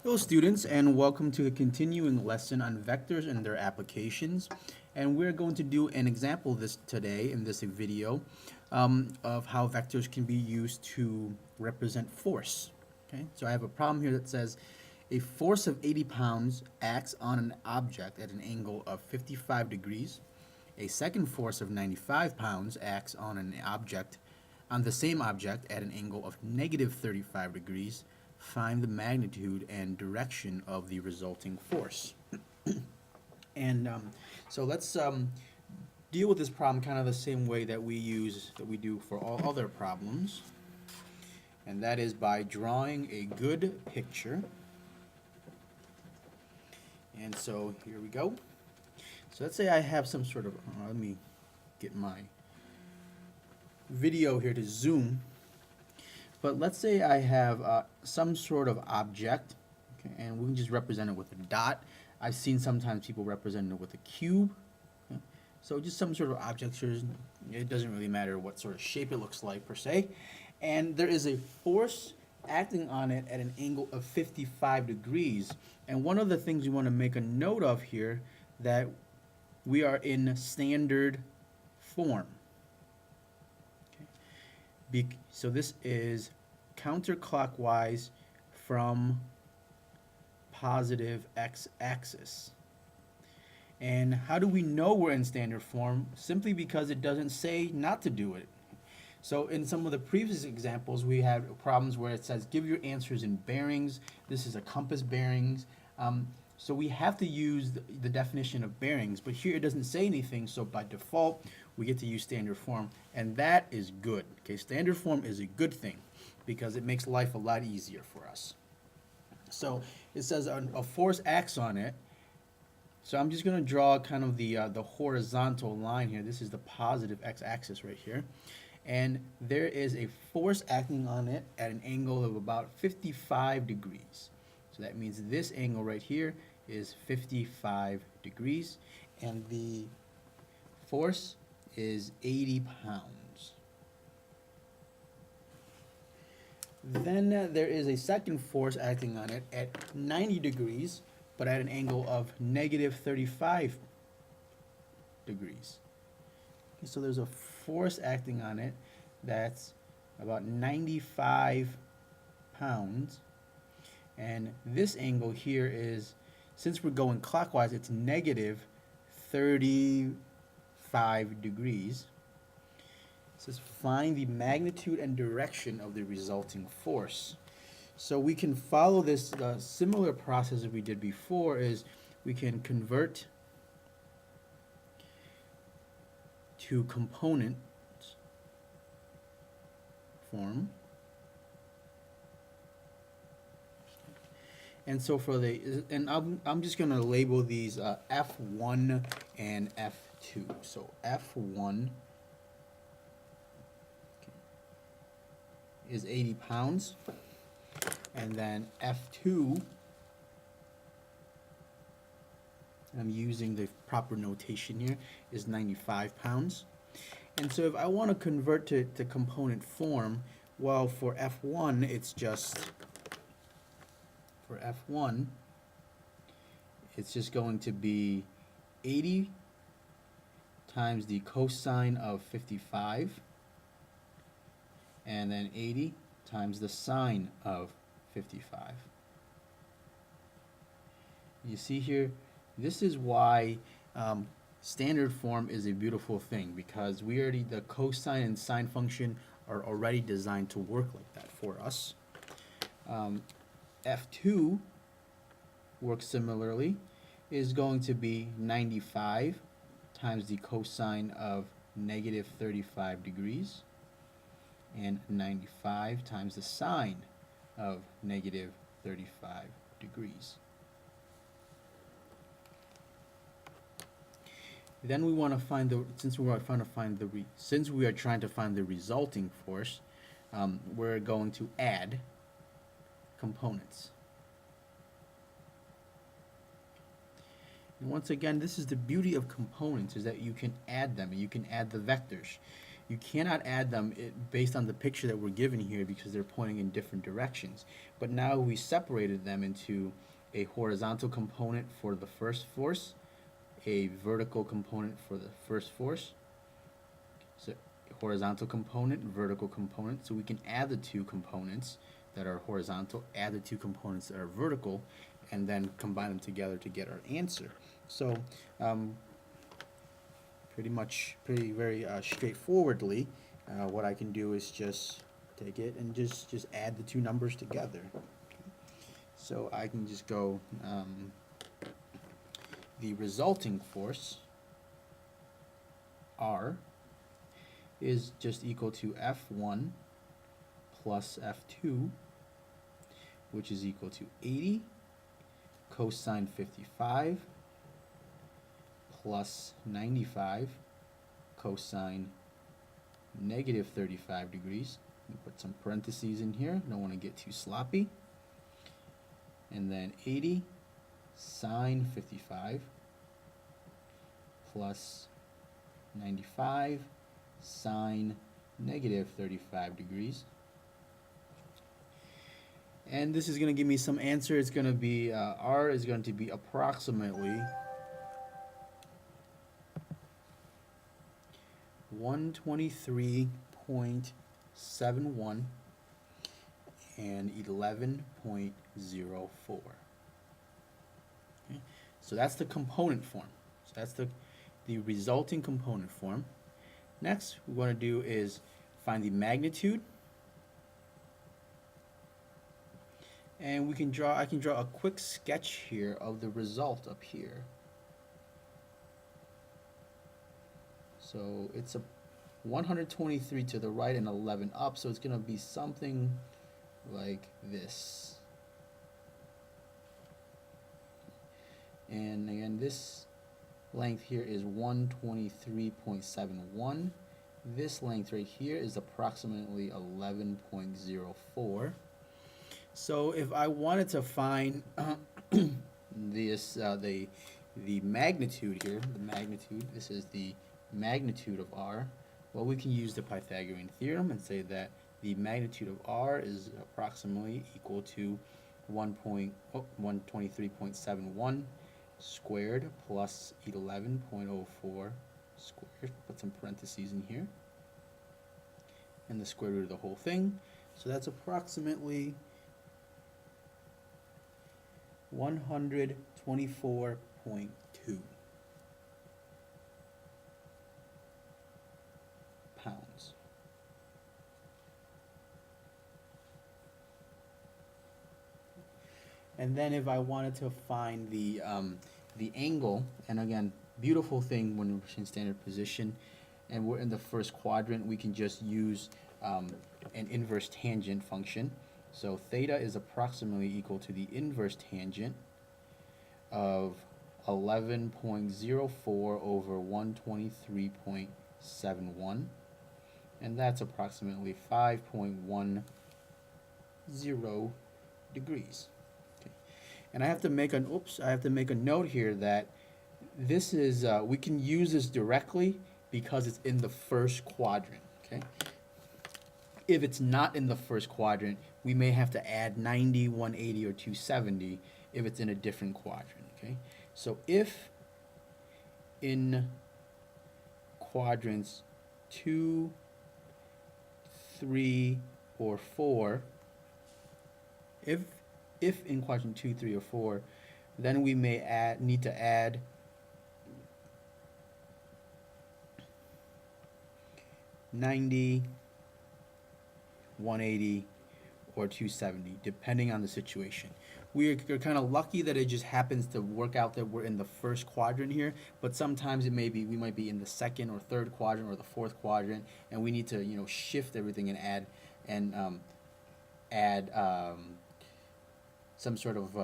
Hello students, and welcome to the continuing lesson on vectors and their applications. And we're going to do an example this today in this video of how vectors can be used to represent force. Okay, so I have a problem here that says a force of 80 pounds acts on an object at an angle of 55 degrees. A second force of 95 pounds acts on the same object at an angle of negative 35 degrees. Find the magnitude and direction of the resulting force. And so let's deal with this problem kind of the same way that we do for all other problems, and that is by drawing a good picture. And so here we go. So let's say I have some sort of, let me get my video here to zoom. But let's say I have some sort of object, okay, and we can just represent it with a dot. I've seen sometimes people represent it with a cube. Okay. So just some sort of object here. It doesn't really matter what sort of shape it looks like per se. And there is a force acting on it at an angle of 55 degrees. And one of the things we want to make a note of here, that we are in standard form. So this is counterclockwise from positive x-axis. And how do we know we're in standard form? Simply because it doesn't say not to do it. So in some of the previous examples, we had problems where it says give your answers in bearings. This is a compass bearings. So we have to use the definition of bearings, but here it doesn't say anything, so by default we get to use standard form, and that is good. Okay, standard form is a good thing because it makes life a lot easier for us. So it says a force acts on it. So I'm just going to draw kind of the horizontal line here. This is the positive x-axis right here. And there is a force acting on it at an angle of about 55 degrees. So that means this angle right here is 55 degrees, and the force is 80 pounds. Then there is a second force acting on it at 90 degrees, but at an angle of negative 35 degrees. Okay, so there's a force acting on it that's about 95 pounds. And this angle here is, since we're going clockwise, it's negative 35 degrees. It says find the magnitude and direction of the resulting force. So we can follow this similar process that we did before. Is we can convert to component form. And so for I'm just going to label these F1 and F2. So F1 is 80 pounds, and then F2, I'm using the proper notation here, is 95 pounds. And so if I want to convert to component form, well, for F1, it's just going to be 80 times the cosine of 55, and then 80 times the sine of 55. You see here, this is why standard form is a beautiful thing, because the cosine and sine function are already designed to work like that for us. F2 works similarly, is going to be 95 times the cosine of negative 35 degrees, and 95 times the sine of negative 35 degrees. Then we want to find since we are trying to find the resulting force, we're going to add components. And once again, this is the beauty of components, is that you can add them, and you can add the vectors. You cannot add them based on the picture that we're given here because they're pointing in different directions. But now we separated them into a horizontal component for the first force, a vertical component for the first force. So horizontal component, vertical component. So we can add the two components that are horizontal, add the two components that are vertical, and then combine them together to get our answer. So pretty very straightforwardly, what I can do is just take it and just add the two numbers together. So I can just go the resulting force R is just equal to F1 plus F2, which is equal to 80 cosine 55 plus 95 cosine negative 35 degrees. Put some parentheses in here, don't want to get too sloppy. And then 80 sine 55 plus 95 sine negative 35 degrees. And this is going to give me some answer. It's going to be, R is going to be approximately 123.71 and 11.04. Okay. So that's the component form. So that's the resulting component form. Next, what we're going to do is find the magnitude. And I can draw a quick sketch here of the result up here. So it's a 123 to the right and 11 up, so it's going to be something like this. And again, this length here is 123.71. This length right here is approximately 11.04. So if I wanted to find this, the magnitude here, this is the magnitude of R, well, we can use the Pythagorean theorem and say that the magnitude of R is approximately equal to 123.71 squared plus 11.04 squared. Put some parentheses in here. And the square root of the whole thing. So that's approximately 124.2 pounds. And then if I wanted to find the angle, and again, beautiful thing when we're in standard position and we're in the first quadrant, we can just use an inverse tangent function. So theta is approximately equal to the inverse tangent of 11.04 over 123.71, and that's approximately 5.10 degrees. Okay. And I have to make a note here that this is we can use this directly because it's in the first quadrant. Okay. If it's not in the first quadrant, we may have to add 90, 180, or 270 if it's in a different quadrant. Okay, so if in quadrants 2, 3, or 4, if in quadrant 2, 3, or 4, then we may need to add 90, 180, or 270, depending on the situation. We're kind of lucky that it just happens to work out that we're in the first quadrant here, but sometimes we might be in the second or third quadrant or the fourth quadrant, and we need to shift everything and add some sort of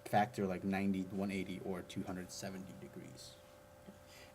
factor like 90, 180, or 270 degrees.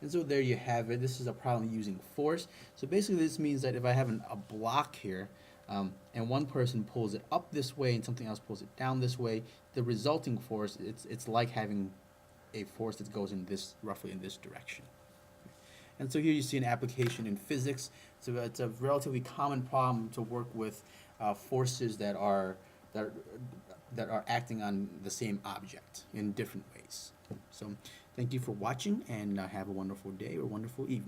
And so there you have it. This is a problem using force. So basically this means that if I have a block here, and one person pulls it up this way and something else pulls it down this way, the resulting force, it's like having a force that goes in roughly in this direction. And so here you see an application in physics. So it's a relatively common problem to work with forces that are acting on the same object in different ways. So thank you for watching, and have a wonderful day or wonderful evening.